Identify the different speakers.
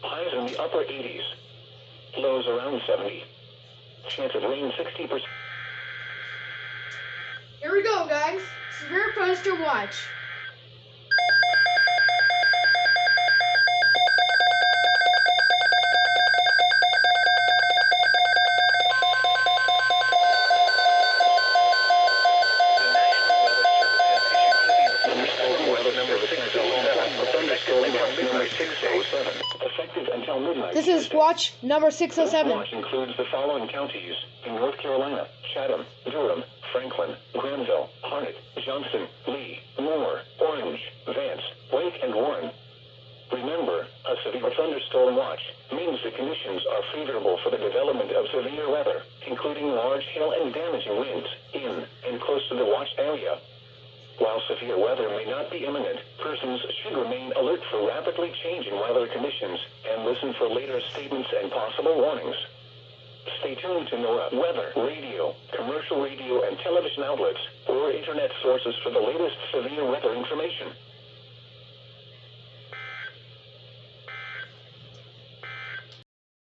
Speaker 1: Highs in the upper 80s. Lows around 70. Chance of rain 60%.
Speaker 2: Here we go, guys. Severe thunderstorm watch.
Speaker 1: Effective until midnight.
Speaker 2: This is watch number 607.
Speaker 1: This watch includes the following counties in North Carolina: Chatham, Durham, Franklin, Granville, Harnett, Johnson, Lee, Moore, Orange, Vance, Wake, and Warren. Remember, a severe thunderstorm watch means the conditions are favorable for the development of severe weather, including large hail and damaging winds in and close to the watch area. While severe weather may not be imminent, persons should remain alert for rapidly changing weather conditions and listen for later statements and possible warnings. Stay tuned to NOAA weather, radio, commercial radio and television outlets, or internet sources for the latest severe weather information.